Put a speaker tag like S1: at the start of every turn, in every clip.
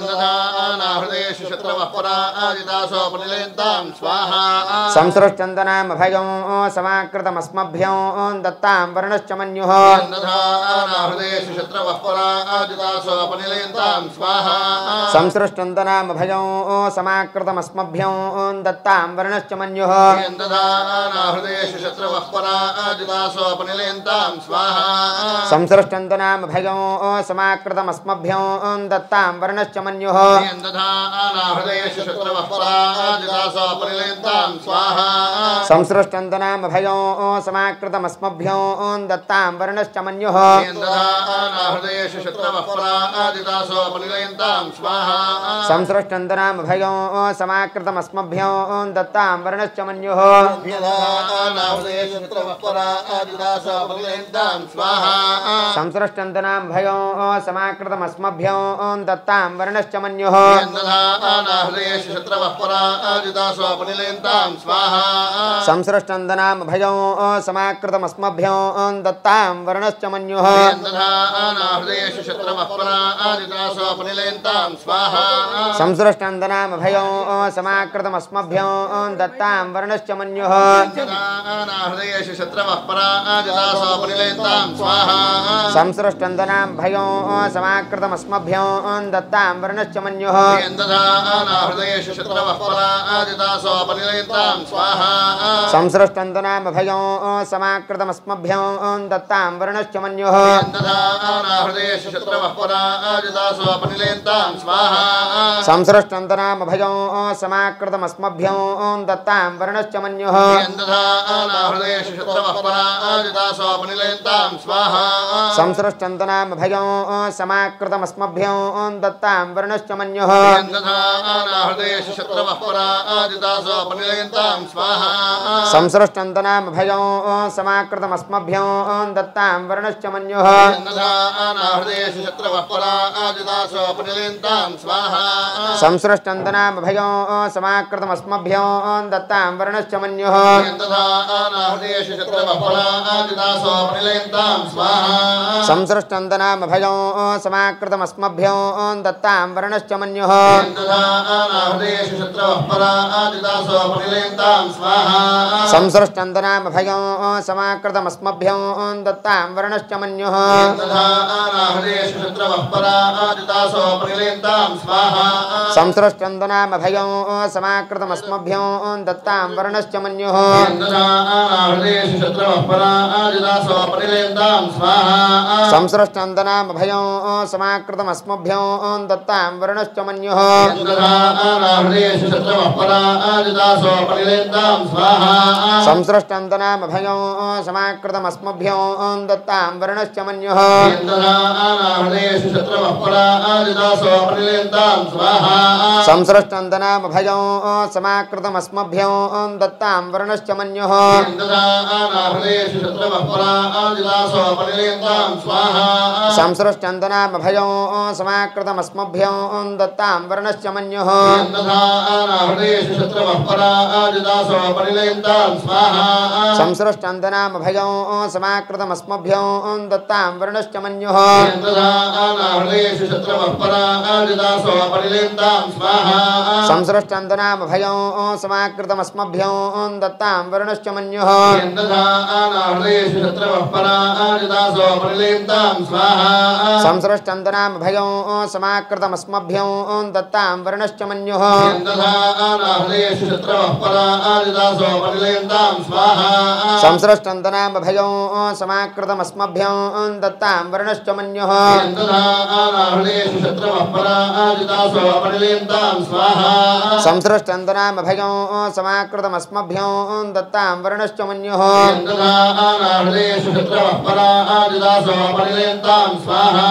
S1: हृदयेषु शत्रवः पराजितासो परिलेन्तां स्वाहा
S2: संसृष्टन्दनामभयं समाकृतमस्मभ्यं दत्तां वर्णश्च मन्युः
S1: हृदयेषु शत्रवः पराजितासो परिलेन्तां स्वाहा
S2: संसृष्टन्दनामभयं समाकृतमस्मभ्यं दत्तां वर्णश्च मन्युः
S1: हृदयेषु शत्रवः पराजितासो परिलेन्तां स्वाहा
S2: संसृष्टन्दनामभयं समाकृतमस्मभ्यं दत्तां वर्णश्च मन्युः
S1: हृदयेषु शत्रवः पराजितासो परिलेन्तां स्वाहा
S2: संसृष्टन्दनामभयं समाकृतमस्मभ्यं दत्तां वर्णश्च मन्युः
S1: हृदयेषु शत्रवः पराजितासो परिलेन्तां स्वाहा
S2: संसृष्टन्दनामभयं समाकृतमस्मभ्यं दत्तां वर्णश्च मन्युः
S1: हृदयेषु शत्रवः पराजितासो परिलेन्तां स्वाहा
S2: संसृष्टन्दनामभयं समाकृतमस्मभ्यं दत्तां वर्णश्च मन्युः
S1: हृदयेषु शत्रवः पराजितासो परिलेन्तां स्वाहा
S2: संसृष्टन्दनामभयं समाकृतमस्मभ्यं दत्तां वर्णश्च मन्युः
S1: हृदयेषु शत्रवः पराजितासो परिलेन्तां स्वाहा
S2: संसृष्टन्दनामभयं समाकृतमस्मभ्यं दत्तां वर्णश्च मन्युः
S1: हृदयेषु शत्रवः पराजितासो परिलेन्तां स्वाहा
S2: संसृष्टन्दनामभयं समाकृतमस्मभ्यं दत्तां वर्णश्च मन्युः
S1: हृदयेषु शत्रवः पराजितासो परिलेन्तां स्वाहा
S2: संसृष्टन्दनामभयं समाकृतमस्मभ्यं दत्तां वर्णश्च मन्युः
S1: हृदयेषु शत्रवः पराजितासो परिलेन्तां स्वाहा
S2: संसृष्टन्दनामभयं समाकृतमस्मभ्यं दत्तां वर्णश्च मन्युः
S1: हृदयेषु शत्रवः पराजितासो परिलेन्तां स्वाहा
S2: संसृष्टन्दनामभयं समाकृतमस्मभ्यं दत्तां वर्णश्च मन्युः
S1: हृदयेषु शत्रवः पराजितासो परिलेन्तां स्वाहा
S2: संसृष्टन्दनामभयं समाकृतमस्मभ्यं दत्तां वर्णश्च मन्युः
S1: हृदयेषु शत्रवः पराजितासो परिलेन्तां स्वाहा
S2: संसृष्टन्दनामभयं समाकृतमस्मभ्यं दत्तां वर्णश्च मन्युः
S1: हृदयेषु शत्रवः पराजितासो परिलेन्तां स्वाहा
S2: संसृष्टन्दनामभयं समाकृतमस्मभ्यं दत्तां वर्णश्च मन्युः
S1: हृदयेषु शत्रवः पराजितासो परिलेन्तां स्वाहा
S2: संसृष्टन्दनामभयं समाकृतमस्मभ्यं दत्तां वर्णश्च मन्युः
S1: हृदयेषु शत्रवः पराजितासो परिलेन्तां स्वाहा
S2: संसृष्टन्दनामभयं समाकृतमस्मभ्यं दत्तां वर्णश्च मन्युः
S1: हृदयेषु शत्रवः पराजितासो परिलेन्तां स्वाहा
S2: संसृष्टन्दनामभयं समाकृतमस्मभ्यं दत्तां वर्णश्च मन्युः
S1: हृदयेषु शत्रवः पराजितासो परिलेन्तां स्वाहा
S2: संसृष्टन्दनामभयं समाकृतमस्मभ्यं दत्तां वर्णश्च मन्युः
S1: हृदयेषु शत्रवः पराजितासो परिलेन्तां स्वाहा
S2: संसृष्टन्दनामभयं समाकृतमस्मभ्यं दत्तां वर्णश्च मन्युः
S1: हृदयेषु शत्रवः पराजितासो परिलेन्तां स्वाहा
S2: संसृष्टन्दनामभयं समाकृतमस्मभ्यं दत्तां वर्णश्च मन्युः
S1: हृदयेषु शत्रवः पराजितासो परिलेन्तां स्वाहा
S2: संसृष्टन्दनामभयं समाकृतमस्मभ्यं दत्तां वर्णश्च मन्युः
S1: हृदयेषु शत्रवः पराजितासो परिलेन्तां स्वाहा
S2: संसृष्टन्दनामभयं समाकृतमस्मभ्यं दत्तां वर्णश्च मन्युः
S1: हृदयेषु शत्रवः पराजितासो परिलेन्तां स्वाहा
S2: संसृष्टन्दनामभयं समाकृतमस्मभ्यं दत्तां वर्णश्च मन्युः
S1: हृदयेषु शत्रवः पराजितासो परिलेन्तां स्वाहा
S2: संसृष्टन्दनामभयं समाकृतमस्मभ्यं दत्तां वर्णश्च मन्युः
S1: हृदयेषु शत्रवः पराजितासो परिलेन्तां स्वाहा
S2: संसृष्टन्दनामभयं समाकृतमस्मभ्यं दत्तां वर्णश्च मन्युः
S1: हृदयेषु शत्रवः पराजितासो परिलेन्तां स्वाहा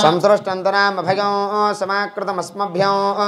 S2: संसृष्टन्दनामभयं समाकृतमस्मभ्यं